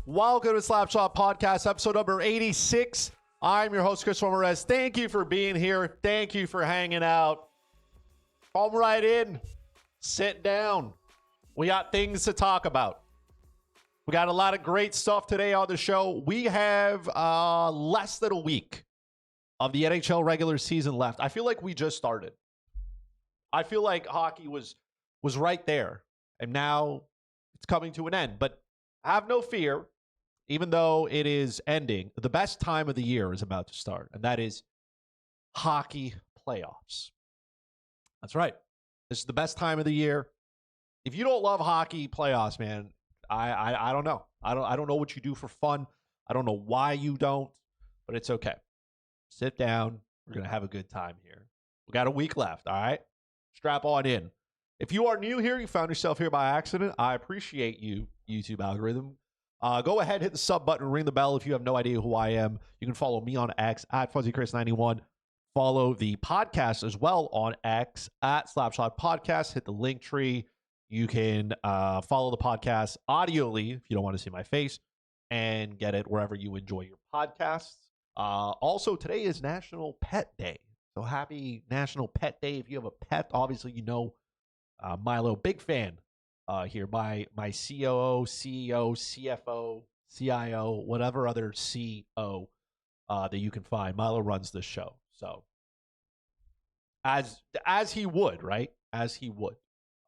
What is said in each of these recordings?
Welcome to Slapshot Podcast, episode number 86. I'm your host, Christopher Morais. Thank you for being here. Thank you for hanging out. Come right in. Sit down. We got things to talk about. We got a lot of great stuff today on the show. We have less than a week of the NHL regular season left. I feel like we just started. I feel like hockey was right there, and now it's coming to an end. But have no fear. Even though it is ending, the best time of the year is about to start, and that is hockey playoffs. That's right. This is the best time of the year. If you don't love hockey playoffs, man, I don't know. I don't know what you do for fun. I don't know why you don't, but it's okay. Sit down. We're going to have a good time here. We got a week left, all right? Strap on in. If you are new here, you found yourself here by accident, I appreciate you, YouTube algorithm. Go ahead, hit the sub button, ring the bell if you have no idea who I am. You can follow me on X at FuzzyChris91. Follow the podcast as well on X at Slapshot Podcast. Hit the link tree. You can follow the podcast audioly if you don't want to see my face and get it wherever you enjoy your podcasts. Also, today is National Pet Day. So happy National Pet Day. If you have a pet, obviously you know Milo, big fan. Here, my COO, CEO, CFO, CIO, whatever other CO that you can find. Milo runs this show. So as he would, right? As he would.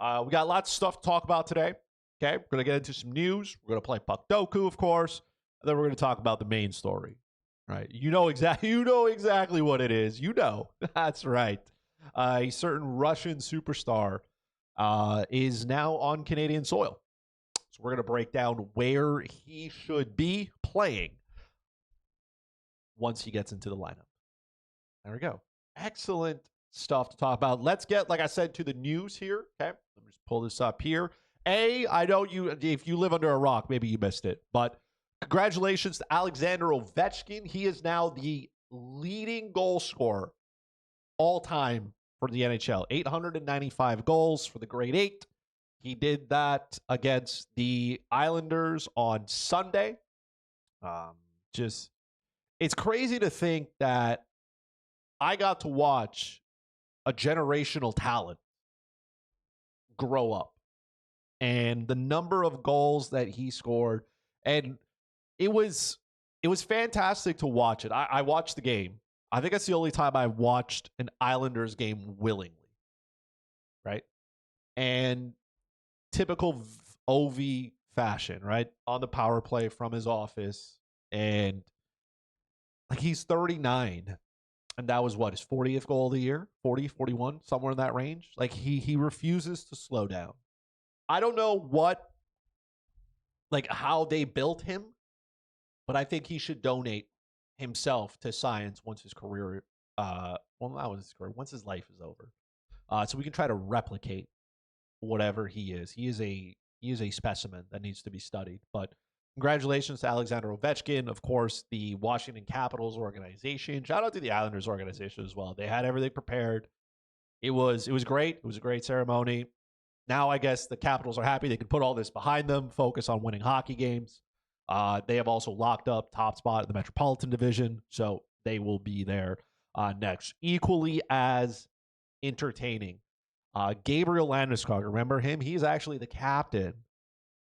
We got lots of stuff to talk about today. Okay, we're going to get into some news. We're going to play Puckdoku, of course. And then we're going to talk about the main story. Right? You know exactly what it is. You know. That's right. A certain Russian superstar is now on Canadian soil. So we're going to break down where he should be playing once he gets into the lineup. There we go. Excellent stuff to talk about. Let's get, like I said, to the news here. Okay, let me just pull this up here. I know if you live under a rock, maybe you missed it, but congratulations to Alexander Ovechkin. He is now the leading goal scorer all time for the NHL. 895 goals for the Grade 8. He did that against the Islanders on Sunday. It's crazy to think that I got to watch a generational talent grow up. And the number of goals that he scored, and it was fantastic to watch it. I watched the game. I think that's the only time I watched an Islanders game willingly, right? And typical OV fashion, right? On the power play from his office. And like he's 39. And that was what, his 40th goal of the year? 40, 41, somewhere in that range. Like he refuses to slow down. I don't know how they built him, but I think he should donate himself to science once his career, once his life is over. So we can try to replicate whatever he is. He is a specimen that needs to be studied. But congratulations to Alexander Ovechkin, of course, the Washington Capitals organization. Shout out to the Islanders organization as well. They had everything prepared. It was great. It was a great ceremony. Now I guess the Capitals are happy they can put all this behind them, focus on winning hockey games. They have also locked up top spot in the Metropolitan Division, so they will be there next. Equally as entertaining, Gabriel Landeskog, remember him? He's actually the captain,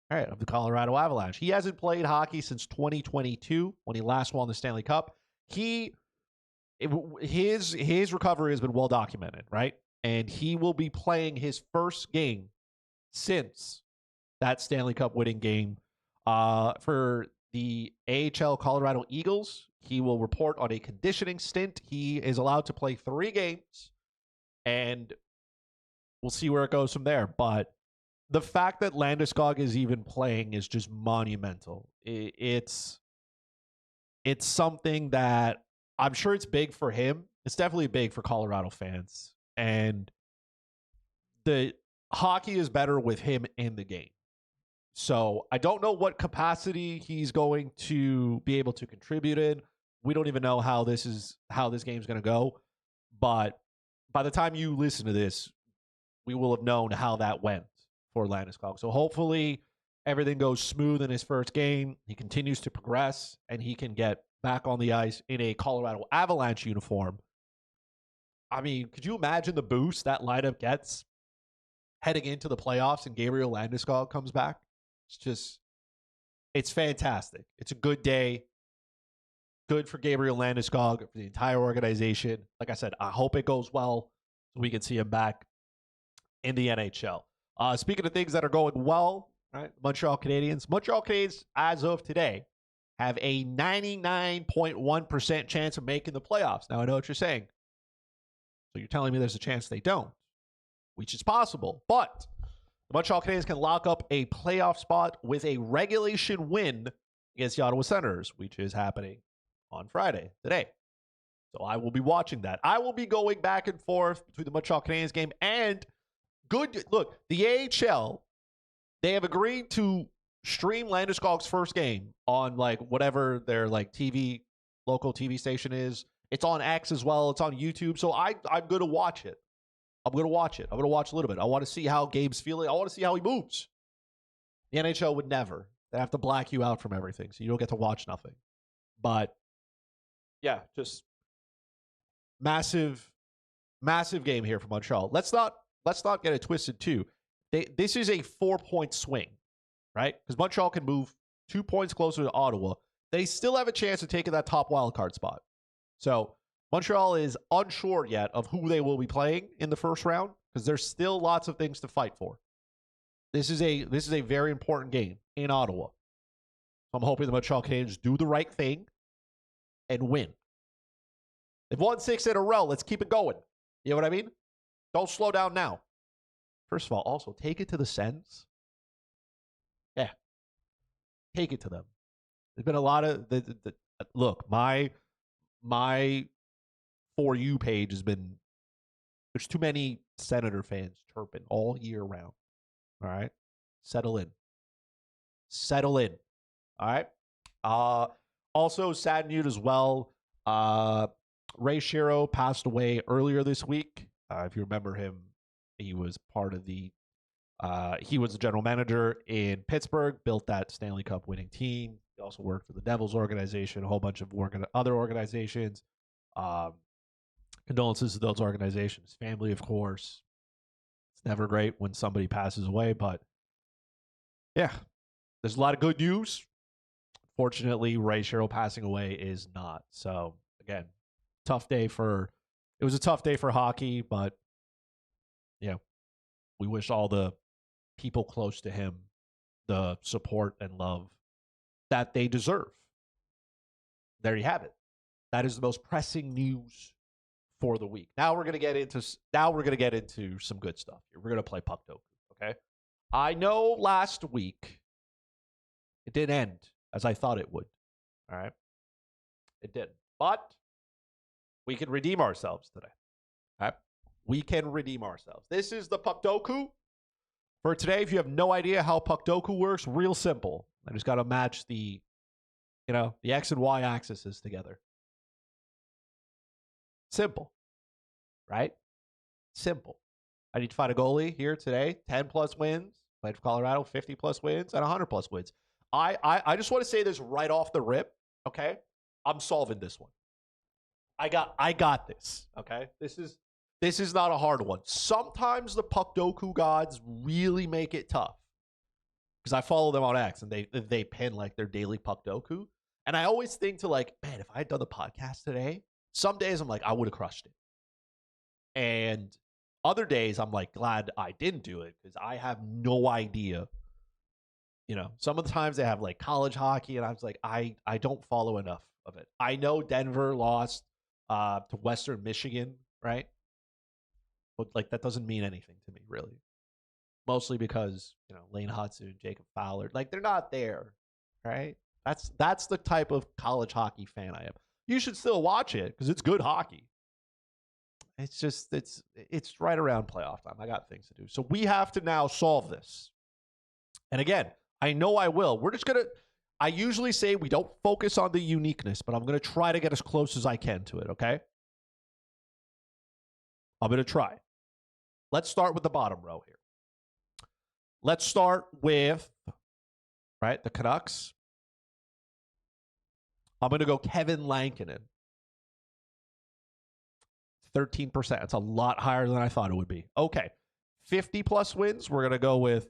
right, of the Colorado Avalanche. He hasn't played hockey since 2022 when he last won the Stanley Cup. His recovery has been well documented, right? And he will be playing his first game since that Stanley Cup winning game. For the AHL Colorado Eagles, he will report on a conditioning stint. He is allowed to play 3 games, and we'll see where it goes from there. But the fact that Landeskog is even playing is just monumental. It's something that I'm sure it's big for him. It's definitely big for Colorado fans. And the hockey is better with him in the game. So I don't know what capacity he's going to be able to contribute in. We don't even know how this game is going to go. But by the time you listen to this, we will have known how that went for Landeskog. So hopefully everything goes smooth in his first game, he continues to progress, and he can get back on the ice in a Colorado Avalanche uniform. I mean, could you imagine the boost that lineup gets heading into the playoffs and Gabriel Landeskog comes back? It's fantastic. It's a good day. Good for Gabriel Landeskog, for the entire organization. Like I said, I hope it goes well so we can see him back in the NHL. Speaking of things that are going well, right? Montreal Canadiens, as of today, have a 99.1% chance of making the playoffs. Now, I know what you're saying. So you're telling me there's a chance they don't, which is possible. But the Montreal Canadiens can lock up a playoff spot with a regulation win against the Ottawa Senators, which is happening on Friday, today. So I will be watching that. I will be going back and forth between the Montreal Canadiens game and look, the AHL, they have agreed to stream Landeskog's first game on like whatever their like local TV station is. It's on X as well. It's on YouTube. So I'm going to watch it. I'm going to watch it. I'm going to watch a little bit. I want to see how Gabe's feeling. I want to see how he moves. The NHL would never. They have to black you out from everything, so you don't get to watch nothing. But yeah, just massive game here for Montreal. Let's not get it twisted too. This is a 4-point swing, right? Because Montreal can move 2 points closer to Ottawa. They still have a chance of taking that top wildcard spot. So Montreal is unsure yet of who they will be playing in the first round because there's still lots of things to fight for. This is a very important game in Ottawa. I'm hoping the Montreal Canadiens do the right thing and win. They've won 6 in a row. Let's keep it going. You know what I mean? Don't slow down now. First of all, also take it to the Sens. Yeah, take it to them. There's been a lot of look. My For You page has been, there's too many Senator fans chirping all year round. All right, settle in. All right. Also, sad news as well. Ray Shero passed away earlier this week. If you remember him, he was part of he was the general manager in Pittsburgh, built that Stanley Cup winning team. He also worked for the Devils organization, a whole bunch of other organizations. Condolences to those organizations. Family, of course. It's never great when somebody passes away, but yeah, there's a lot of good news. Fortunately, Ray Shero passing away is not. So again, it was a tough day for hockey, but yeah, we wish all the people close to him the support and love that they deserve. There you have it. That is the most pressing news for the week. Now we're gonna get into some good stuff here. We're gonna play Puckdoku, okay? I know last week it didn't end as I thought it would. All right, it didn't, but we can redeem ourselves today. All right, we can redeem ourselves. This is the Puckdoku for today. If you have no idea how Puckdoku works, real simple. I just got to match the X and Y axes together. Simple, right? Simple. I need to find a goalie here today. 10 plus wins. Played for Colorado. 50 plus wins and 100 plus wins. I just want to say this right off the rip. Okay, I'm solving this one. I got this. Okay, this is not a hard one. Sometimes the Puckdoku gods really make it tough because I follow them on X and they pin like their daily Puckdoku, and I always think to like, man, if I had done the podcast today, some days I'm like, I would have crushed it, and other days I'm like, glad I didn't do it because I have no idea. Some of the times they have like college hockey, and I was like, I don't follow enough of it. I know Denver lost to Western Michigan, right? But like that doesn't mean anything to me, really. Mostly because Lane Hudson, Jacob Fowler, like they're not there, right? That's the type of college hockey fan I am. You should still watch it because it's good hockey. It's just it's right around playoff time. I got things to do, so we have to now solve this. And again, I know I will. I usually say we don't focus on the uniqueness, but I'm going to try to get as close as I can to it, okay? I'm going to try. Let's start with the bottom row here. Let's start with right? The Canucks. I'm going to go Kevin Lankinen. 13%. That's a lot higher than I thought it would be. Okay. 50-plus wins. We're going to go with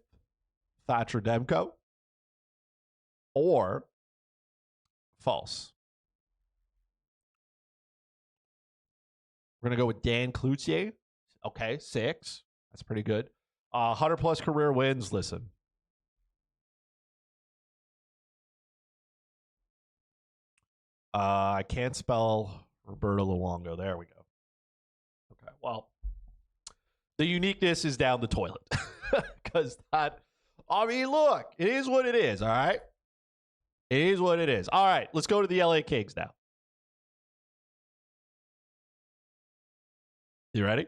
Thatcher Demko. Or false. We're going to go with Dan Cloutier. Okay, 6. That's pretty good. 100-plus career wins. Listen. I can't spell Roberto Luongo. There we go. Okay, well, the uniqueness is down the toilet. Because look, it is what it is, all right? It is what it is. All right, let's go to the LA Kings now. You ready?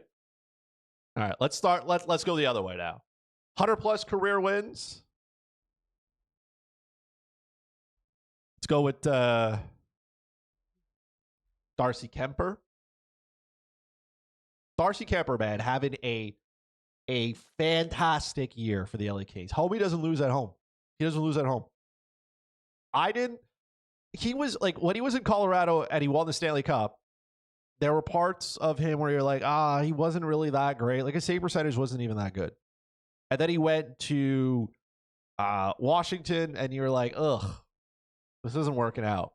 All right, let's start. Let's go the other way now. 100-plus career wins. Let's go with Darcy Kemper. Darcy Kemper, man, having a fantastic year for the LA Kings. Homie doesn't lose at home. He doesn't lose at home. He was like, when he was in Colorado and he won the Stanley Cup, there were parts of him where you're like, he wasn't really that great. Like his save percentage wasn't even that good. And then he went to Washington and you're like, ugh, this isn't working out.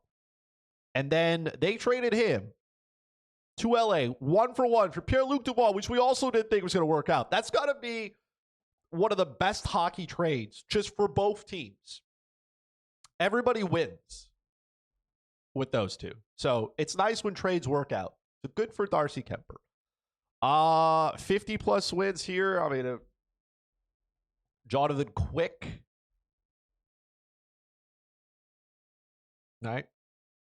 And then they traded him to LA 1-for-1 for Pierre-Luc Dubois, which we also didn't think was going to work out. That's got to be one of the best hockey trades just for both teams. Everybody wins with those two. So it's nice when trades work out. So good for Darcy Kemper. 50-plus wins here. I mean, Jonathan Quick. All right.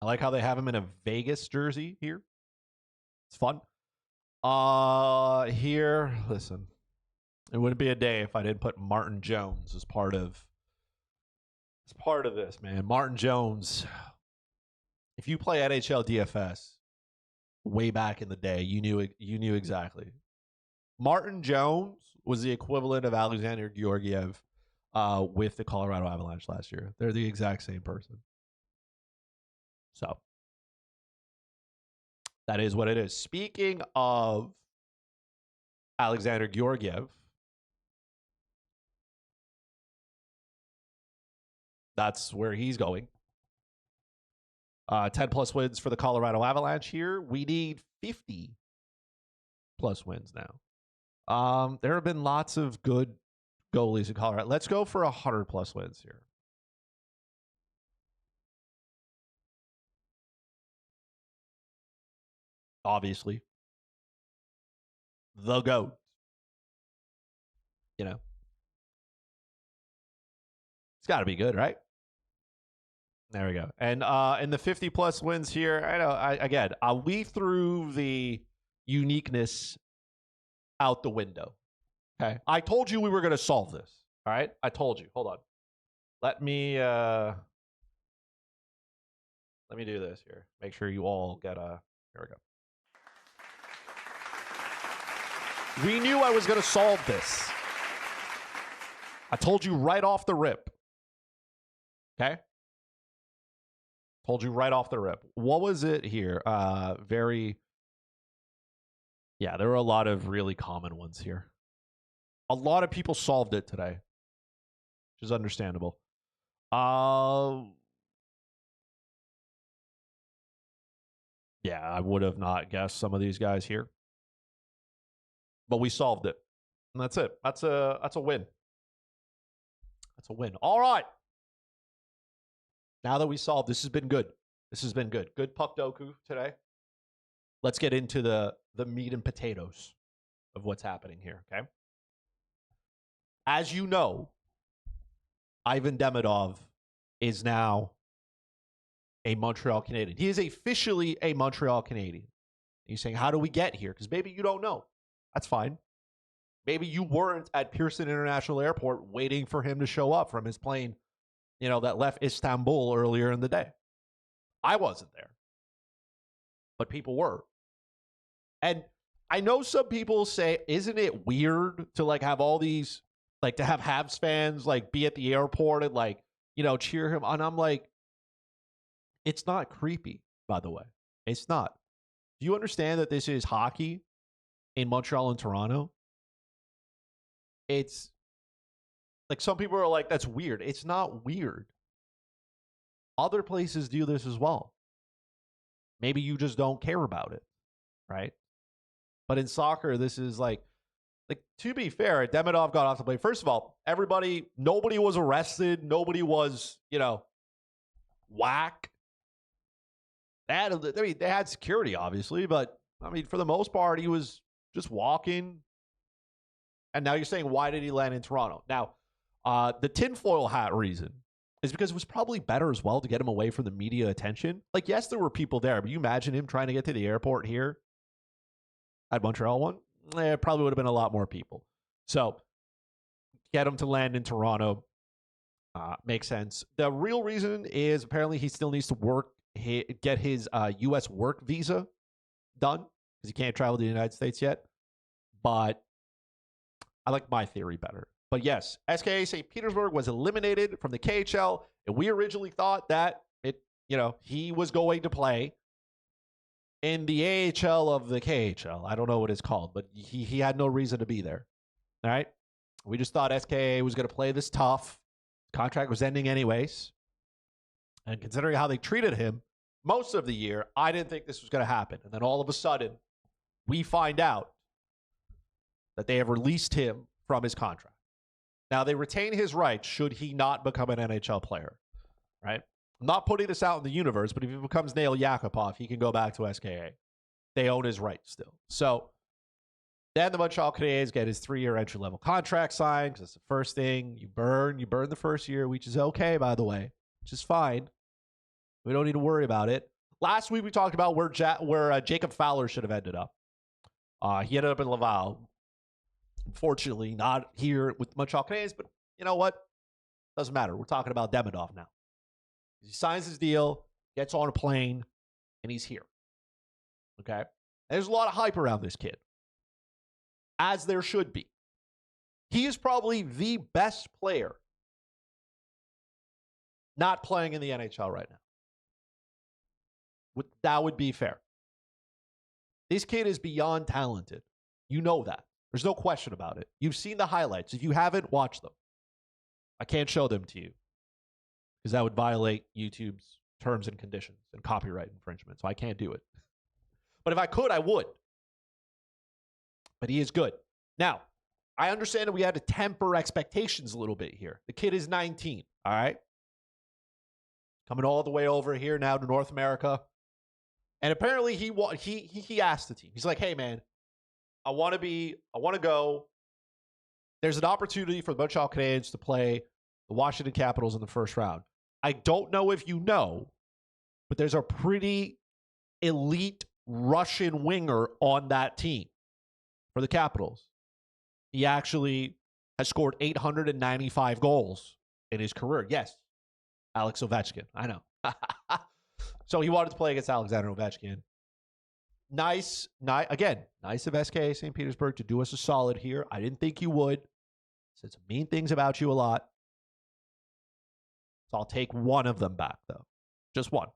I like how they have him in a Vegas jersey here. It's fun. Here, listen. It wouldn't be a day if I didn't put Martin Jones as part of this, man. Martin Jones. If you play NHL DFS way back in the day, you knew exactly. Martin Jones was the equivalent of Alexander Georgiev with the Colorado Avalanche last year. They're the exact same person. So that is what it is. Speaking of Alexander Georgiev, that's where he's going. 10-plus wins for the Colorado Avalanche here. We need 50-plus wins now. There have been lots of good goalies in Colorado. Let's go for 100-plus wins here. Obviously. The GOAT. You know. It's got to be good, right? There we go. And in the 50-plus wins here, we threw the uniqueness out the window. Okay? I told you we were going to solve this. All right? I told you. Hold on. Let me do this here. Make sure you all get a... Here we go. We knew I was going to solve this. I told you right off the rip. Okay? Told you right off the rip. What was it here? There were a lot of really common ones here. A lot of people solved it today, which is understandable. I would have not guessed some of these guys here. But we solved it. And that's it. That's a win. That's a win. All right. Now that we solved, this has been good. This has been good. Good Puckdoku today. Let's get into the meat and potatoes of what's happening here, okay? As you know, Ivan Demidov is now a Montreal Canadian. He is officially a Montreal Canadian. You're saying, how do we get here? Because maybe you don't know. That's fine. Maybe you weren't at Pearson International Airport waiting for him to show up from his plane, that left Istanbul earlier in the day. I wasn't there. But people were. And I know some people say, isn't it weird to have all these, to have Habs fans be at the airport and cheer him. And I'm like, it's not creepy, by the way. It's not. Do you understand that this is hockey in Montreal and Toronto? It's like some people are like, that's weird. It's not weird. Other places do this as well. Maybe you just don't care about it, right? But in soccer, this is like to be fair, Demidov got off the play. First of all, nobody was arrested. Nobody was, whack. They had security, obviously, but for the most part, he was just walking. And now you're saying, why did he land in Toronto? Now, the tinfoil hat reason is because it was probably better as well to get him away from the media attention. Like, yes, there were people there, but you imagine him trying to get to the airport here at Montreal one? It probably would have been a lot more people. So, get him to land in Toronto. Makes sense. The real reason is apparently he still needs to get his U.S. work visa done because he can't travel to the United States yet. But I like my theory better. But yes, SKA St. Petersburg was eliminated from the KHL, and we originally thought that he was going to play in the AHL of the KHL. I don't know what it's called, but he had no reason to be there. All right? We just thought SKA was going to play this tough. Contract was ending anyways. And considering how they treated him most of the year, I didn't think this was going to happen. And then all of a sudden, we find out that they have released him from his contract. Now, they retain his rights should he not become an NHL player, right? I'm not putting this out in the universe, but if he becomes Nail Yakupov, he can go back to SKA. They own his rights still. So then the Montreal Canadiens get his 3-year entry-level contract signed because that's the first thing. You burn the first year, which is okay, by the way, which is fine. We don't need to worry about it. Last week, we talked about where Jacob Fowler should have ended up. He ended up in Laval. Unfortunately, not here with the Montreal Canadiens, but you know what? Doesn't matter. We're talking about Demidov now. He signs his deal, gets on a plane, and he's here. Okay? And there's a lot of hype around this kid, as there should be. He is probably the best player not playing in the NHL right now. That would be fair. This kid is beyond talented. You know that. There's no question about it. You've seen the highlights. If you haven't, watch them. I can't show them to you because that would violate YouTube's terms and conditions and copyright infringement, so I can't do it. But if I could, I would. But he is good. Now, I understand that we had to temper expectations a little bit here. The kid is 19, all right? Coming all the way over here now to North America. And apparently he asked the team. He's like, hey, man, I want to go. There's an opportunity for the Montreal Canadiens to play the Washington Capitals in the first round. I don't know if you know, but there's a pretty elite Russian winger on that team for the Capitals. He actually has scored 895 goals in his career. Yes, Alex Ovechkin. I know. So he wanted to play against Alexander Ovechkin. Nice of SKA St. Petersburg to do us a solid here. I didn't think you would. Said some mean things about you a lot. So I'll take one of them back, though. Just one.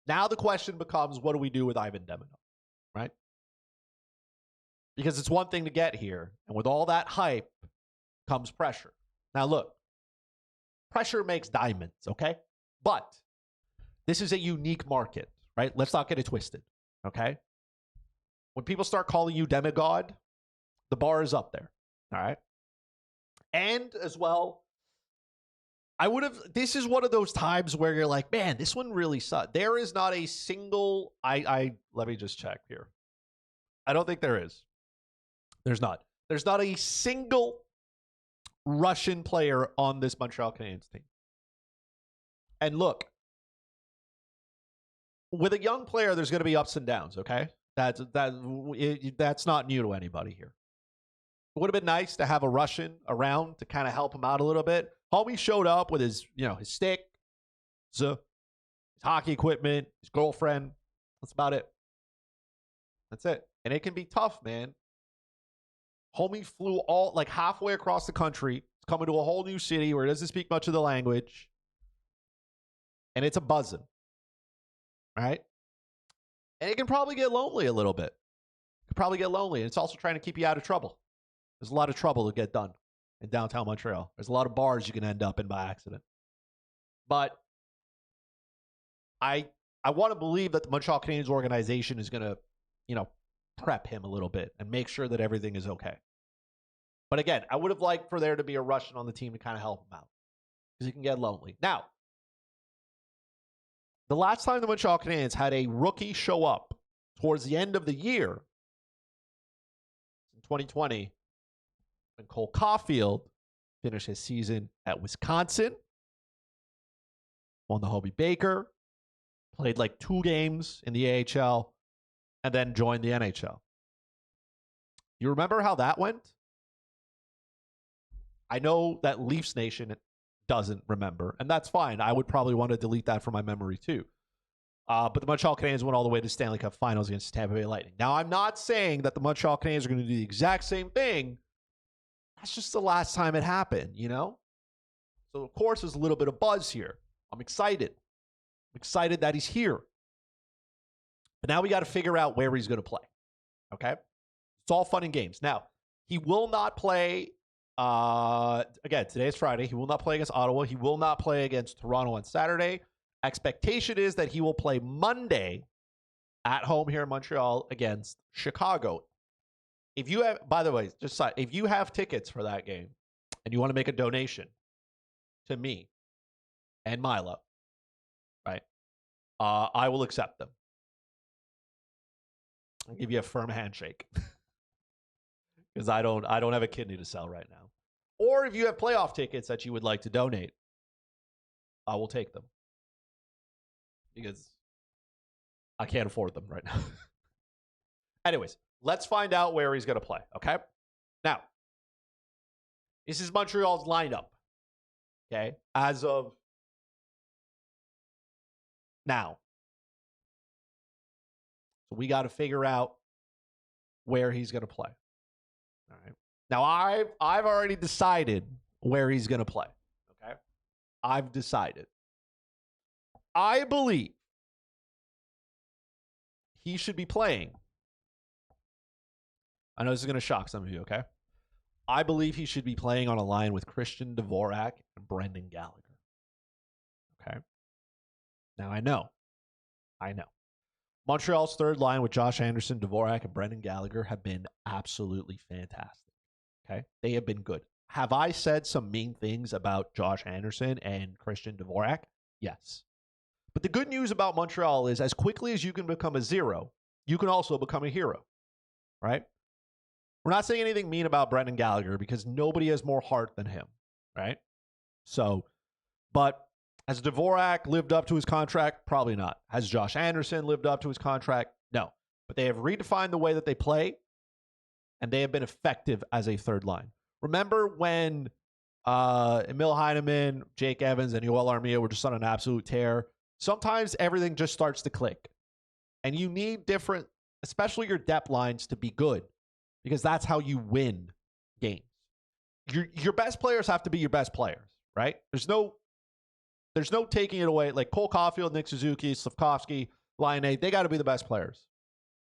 Now the question becomes, what do we do with Ivan Demidov, right? Because it's one thing to get here, and with all that hype comes pressure. Now look, pressure makes diamonds, okay? But this is a unique market. Right? Let's not get it twisted, okay? When people start calling you demigod, the bar is up there, all right? And as well, this is one of those times where you're like, man, this one really sucked. There is not a single, let me just check here. I don't think there is. There's not. There's not a single Russian player on this Montreal Canadiens team. And look, with a young player, there's going to be ups and downs, okay? That's not new to anybody here. It would have been nice to have a Russian around to kind of help him out a little bit. Homie showed up with his stick, his hockey equipment, his girlfriend. That's about it. That's it. And it can be tough, man. Homie flew halfway across the country. He's coming to a whole new city where he doesn't speak much of the language. And it's a buzzing. Right? And it can probably get lonely a little bit. It can probably get lonely. And it's also trying to keep you out of trouble. There's a lot of trouble to get done in downtown Montreal. There's a lot of bars you can end up in by accident. But I want to believe that the Montreal Canadiens organization is going to, prep him a little bit and make sure that everything is okay. But again, I would have liked for there to be a Russian on the team to kind of help him out because he can get lonely. Now, the last time the Montreal Canadiens had a rookie show up towards the end of the year in 2020, when Cole Caulfield finished his season at Wisconsin, won the Hobey Baker, played like 2 games in the AHL, and then joined the NHL. You remember how that went? I know that Leafs Nation doesn't remember, and that's fine. I would probably want to delete that from my memory too. But the Montreal Canadiens went all the way to the Stanley Cup Finals against the Tampa Bay Lightning. Now, I'm not saying that the Montreal Canadiens are going to do the exact same thing. That's just the last time it happened, So, of course, there's a little bit of buzz here. I'm excited. I'm excited that he's here. But now we got to figure out where he's going to play. Okay? It's all fun and games. Now, he will not play. Again, today is Friday. He will not play against Ottawa. He will not play against Toronto on Saturday. Expectation is that he will play Monday at home here in Montreal against Chicago. If you have, by the way, if you have tickets for that game and you want to make a donation to me and Milo, right? I will accept them. I'll give you a firm handshake because I don't have a kidney to sell right now. Or if you have playoff tickets that you would like to donate, I will take them because I can't afford them right now. Anyways, let's find out where he's going to play, okay? Now, this is Montreal's lineup, okay, as of now. So we got to figure out where he's going to play. All right. Now, I've already decided where he's going to play, okay? I've decided. I believe he should be playing. I know this is going to shock some of you, okay? I believe he should be playing on a line with Christian Dvorak and Brendan Gallagher. Okay? Now, I know. Montreal's third line with Josh Anderson, Dvorak, and Brendan Gallagher have been absolutely fantastic. Okay? They have been good. Have I said some mean things about Josh Anderson and Christian Dvorak? Yes. But the good news about Montreal is as quickly as you can become a zero, you can also become a hero. Right? We're not saying anything mean about Brendan Gallagher because nobody has more heart than him. Right? So, but has Dvorak lived up to his contract? Probably not. Has Josh Anderson lived up to his contract? No. But they have redefined the way that they play, and they have been effective as a third line. Remember when Emil Heineman, Jake Evans, and Yoel Armia were just on an absolute tear? Sometimes everything just starts to click. And you need different, especially your depth lines, to be good because that's how you win games. Your best players have to be your best players, right? There's no taking it away. Like Cole Caulfield, Nick Suzuki, Slafkovsky, Laine, they got to be the best players.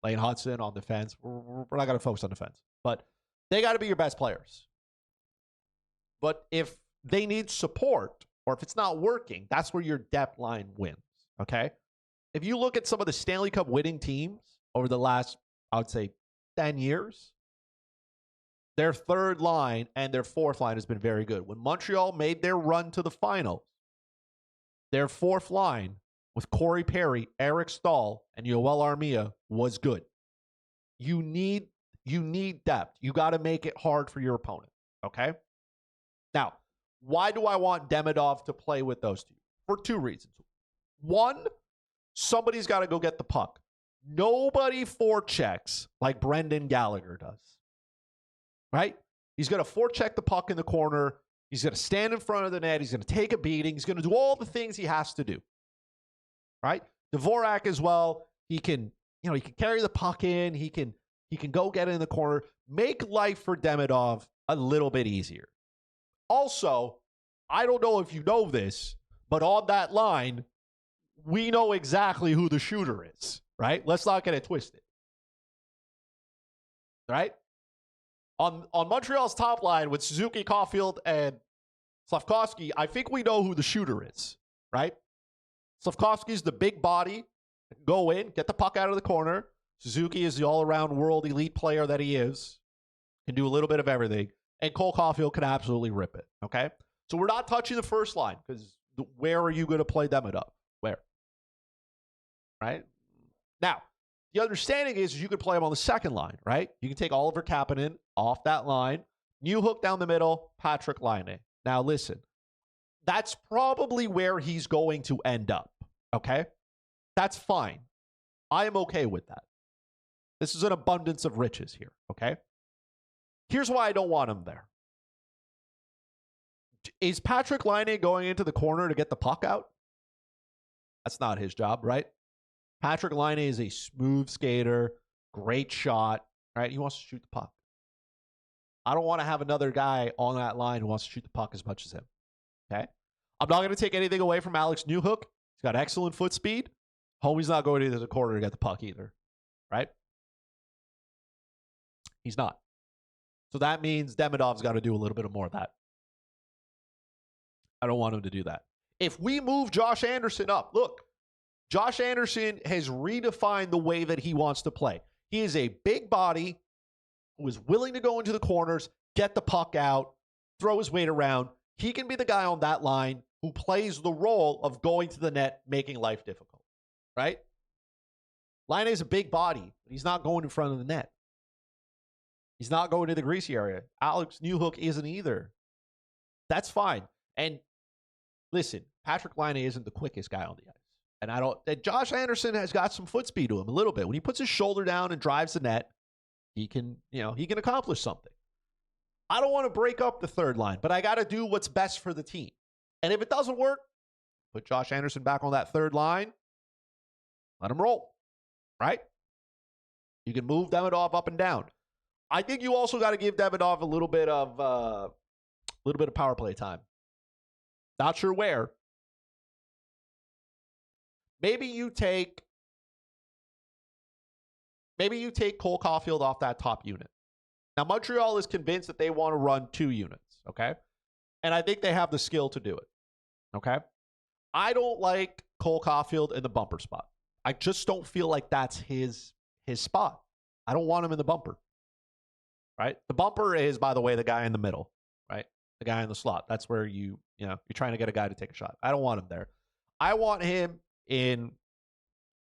Lane Hudson on defense. We're not going to focus on defense. But they got to be your best players. But if they need support or if it's not working, that's where your depth line wins, okay? If you look at some of the Stanley Cup winning teams over the last, I would say, 10 years, their third line and their fourth line has been very good. When Montreal made their run to the finals, their fourth line with Corey Perry, Eric Stahl, and Yoel Armia was good. You need depth. You got to make it hard for your opponent, okay? Now, why do I want Demidov to play with those two? For 2 reasons. One, somebody's got to go get the puck. Nobody forechecks like Brendan Gallagher does, right? He's going to forecheck the puck in the corner. He's going to stand in front of the net. He's going to take a beating. He's going to do all the things he has to do. Right? Dvorak as well. He can carry the puck in. He can go get it in the corner. Make life for Demidov a little bit easier. Also, I don't know if you know this, but on that line, we know exactly who the shooter is, right? Let's not get it twisted. Right? On Montreal's top line with Suzuki, Caulfield, and Slafkovsky, I think we know who the shooter is, right? Slafkovsky's the big body, go in, get the puck out of the corner. Suzuki is the all-around world elite player that he is, can do a little bit of everything. And Cole Caulfield can absolutely rip it, okay? So we're not touching the first line because where are you going to play Demidov? Where? Right? Now, the understanding is you could play him on the second line, right? You can take Oliver Kapanen off that line, new hook down the middle, Patrick Laine. Now, listen, that's probably where he's going to end up, okay? That's fine. I am okay with that. This is an abundance of riches here, okay? Here's why I don't want him there. Is Patrick Laine going into the corner to get the puck out? That's not his job, right? Patrick Laine is a smooth skater, great shot, right? He wants to shoot the puck. I don't want to have another guy on that line who wants to shoot the puck as much as him, okay? I'm not going to take anything away from Alex Newhook. He's got excellent foot speed. Homie's not going into the corner to get the puck either, right? He's not. So that means Demidov's got to do a little bit of more of that. I don't want him to do that. If we move Josh Anderson up, look, Josh Anderson has redefined the way that he wants to play. He is a big body who is willing to go into the corners, get the puck out, throw his weight around. He can be the guy on that line who plays the role of going to the net, making life difficult, right? Laine is a big body, but he's not going in front of the net. He's not going to the greasy area. Alex Newhook isn't either. That's fine. And listen, Patrick Laine isn't the quickest guy on the ice. And Josh Anderson has got some foot speed to him a little bit. When he puts his shoulder down and drives the net, he can accomplish something. I don't want to break up the third line, but I got to do what's best for the team. And if it doesn't work, put Josh Anderson back on that third line. Let him roll, right? You can move Demidov up and down. I think you also got to give Demidov a little bit of power play time. Not sure where. Maybe you take Cole Caulfield off that top unit. Now, Montreal is convinced that they want to run 2 units, okay? And I think they have the skill to do it, okay? I don't like Cole Caulfield in the bumper spot. I just don't feel like that's his spot. I don't want him in the bumper, right? The bumper is, by the way, the guy in the middle, right? The guy in the slot. That's where you're trying to get a guy to take a shot. I don't want him there. I want him in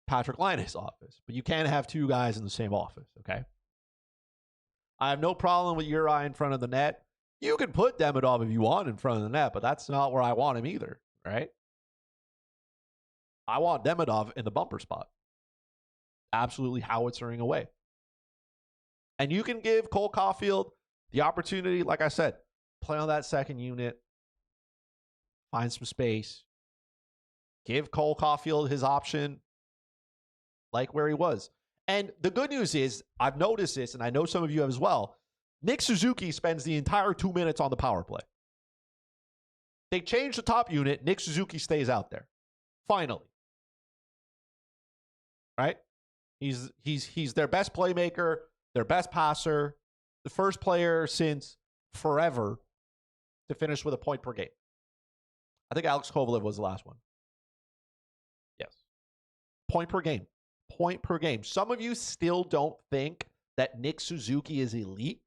Patrick Laine's office, but you can't have 2 guys in the same office, okay? I have no problem with Uri in front of the net. You can put Demidov if you want in front of the net, but that's not where I want him either, right? I want Demidov in the bumper spot. Absolutely howitzering away. And you can give Cole Caulfield the opportunity, like I said, play on that second unit, find some space, give Cole Caulfield his option like where he was. And the good news is, I've noticed this, and I know some of you have as well, Nick Suzuki spends the entire 2 minutes on the power play. They change the top unit, Nick Suzuki stays out there. Finally. Right? He's their best playmaker, their best passer, the first player since forever to finish with a point per game. I think Alex Kovalev was the last one. Yes. Point per game. Point per game. Some of you still don't think that Nick Suzuki is elite,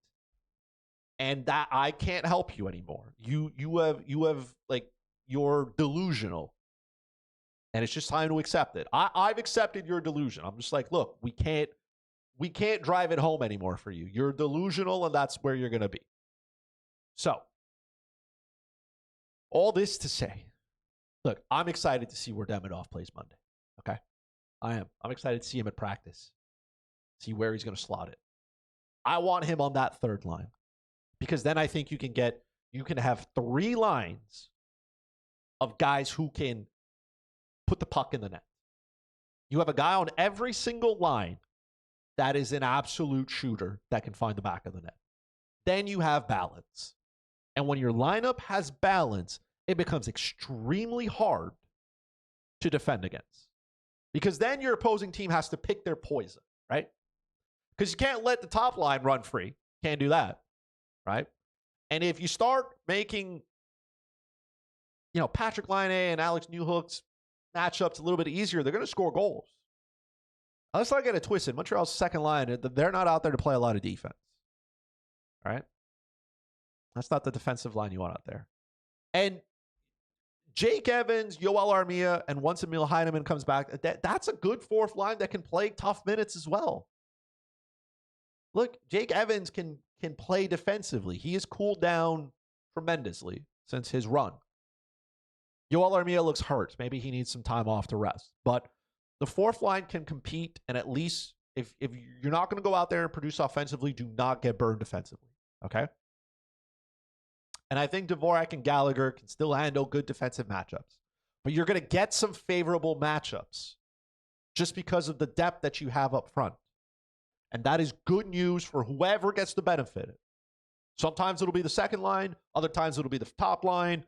and that I can't help you anymore. You have like, you're delusional, and it's just time to accept it. I've accepted your delusion. I'm just like, look, we can't drive it home anymore for you. You're delusional, and that's where you're gonna be. So, all this to say, look, I'm excited to see where Demidov plays Monday. Okay. I am. I'm excited to see him at practice. See where he's going to slot it. I want him on that third line because then I think you can have 3 lines of guys who can put the puck in the net. You have a guy on every single line that is an absolute shooter that can find the back of the net. Then you have balance. And when your lineup has balance, it becomes extremely hard to defend against. Because then your opposing team has to pick their poison, right? Because you can't let the top line run free. Can't do that, right? And if you start making, Patrick Laine and Alex Newhook's matchups a little bit easier, they're going to score goals. Let's not get it twisted. Montreal's second line, they're not out there to play a lot of defense, all right? That's not the defensive line you want out there. And Jake Evans, Yoel Armia, and once Emil Heineman comes back, that's a good fourth line that can play tough minutes as well. Look, Jake Evans can play defensively. He has cooled down tremendously since his run. Yoel Armia looks hurt. Maybe he needs some time off to rest. But the fourth line can compete, and at least if you're not going to go out there and produce offensively, do not get burned defensively, okay? And I think Dvorak and Gallagher can still handle good defensive matchups. But you're going to get some favorable matchups just because of the depth that you have up front. And that is good news for whoever gets to benefit it. Sometimes it'll be the second line. Other times it'll be the top line.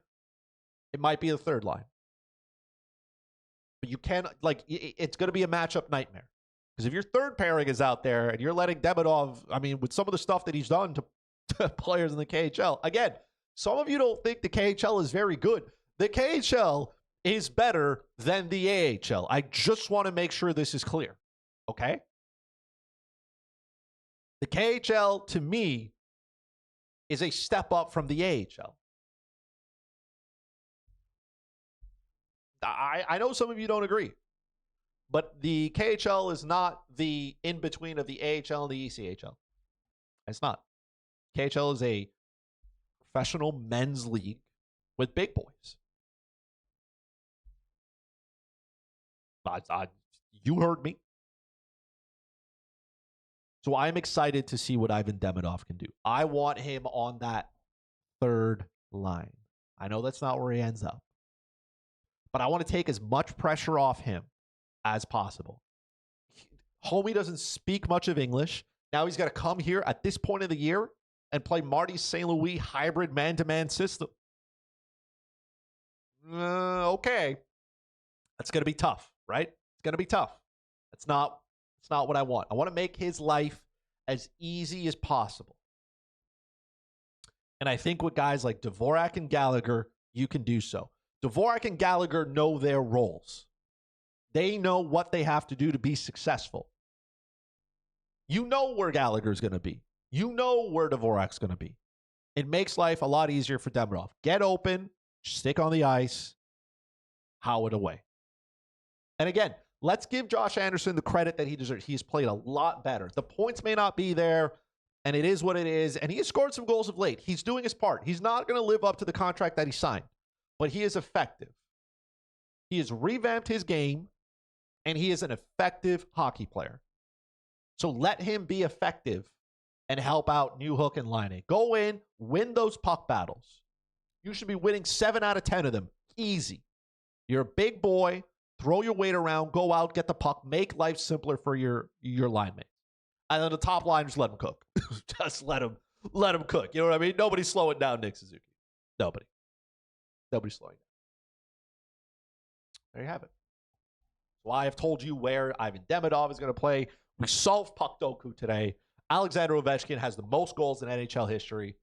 It might be the third line. But you can't, it's going to be a matchup nightmare. Because if your third pairing is out there and you're letting Demidov, with some of the stuff that he's done to players in the KHL, again, some of you don't think the KHL is very good. The KHL is better than the AHL. I just want to make sure this is clear. Okay? The KHL, to me, is a step up from the AHL. I know some of you don't agree, but the KHL is not the in-between of the AHL and the ECHL. It's not. KHL is a professional men's league with big boys. You heard me. So I'm excited to see what Ivan Demidov can do. I want him on that third line. I know that's not where he ends up, but I want to take as much pressure off him as possible. Homie doesn't speak much of English. Now he's got to come here at this point of the year and play Marty St. Louis hybrid man-to-man system. Okay. That's going to be tough, right? It's going to be tough. It's not what I want. I want to make his life as easy as possible. And I think with guys like Dvorak and Gallagher, you can do so. Dvorak and Gallagher know their roles. They know what they have to do to be successful. You know where Gallagher's going to be. You know where Dvorak's going to be. It makes life a lot easier for Demidov. Get open, stick on the ice, how it away. And again, let's give Josh Anderson the credit that he deserves. He's played a lot better. The points may not be there, and it is what it is. And he has scored some goals of late. He's doing his part. He's not going to live up to the contract that he signed, but he is effective. He has revamped his game, and he is an effective hockey player. So let him be effective and help out Newhook and Laine. Go in, win those puck battles. You should be winning 7 out of 10 of them. Easy. You're a big boy. Throw your weight around. Go out, get the puck. Make life simpler for your line mates. And then the top line, just let him cook. Just let him cook. You know what I mean? Nobody's slowing down Nick Suzuki. Nobody's slowing down. There you have it. So I have told you where Ivan Demidov is going to play. We solved Puckdoku today. Alexander Ovechkin has the most goals in NHL history.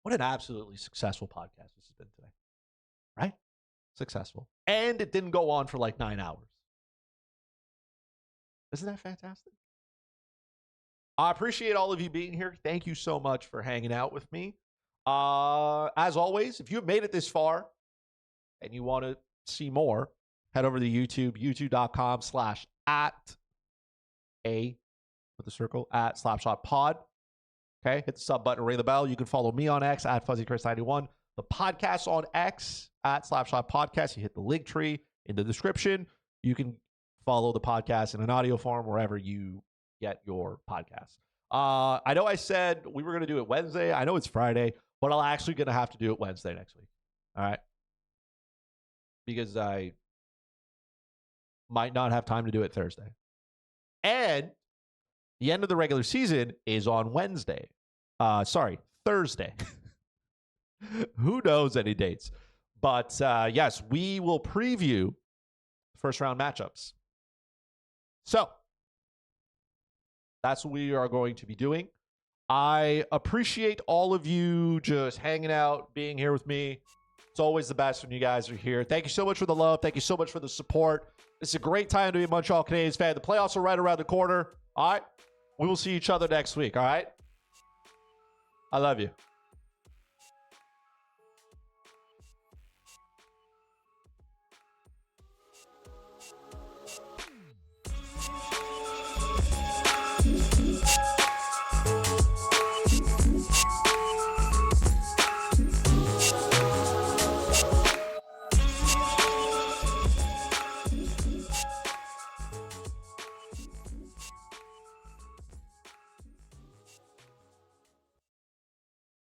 What an absolutely successful podcast this has been today. Right? Successful. And it didn't go on for like 9 hours. Isn't that fantastic? I appreciate all of you being here. Thank you so much for hanging out with me. As always, if you've made it this far and you want to see more, head over to YouTube, youtube.com/@Slapshot Pod. Okay, hit the sub button, ring the bell. You can follow me on X @FuzzyChris91. The podcast on X @Slapshot Podcast. You hit the link tree in the description. You can follow the podcast in an audio form wherever you get your podcast. I know I said we were going to do it Wednesday. I know it's Friday, but I'm actually going to have to do it Wednesday next week. All right, because I might not have time to do it Thursday. And the end of the regular season is on Thursday. Who knows any dates? But yes, we will preview first round matchups. So that's what we are going to be doing. I appreciate all of you just hanging out, being here with me. It's always the best when you guys are here. Thank you so much for the love. Thank you so much for the support. It's a great time to be a Montreal Canadiens fan. The playoffs are right around the corner. All right. We will see each other next week. All right. I love you.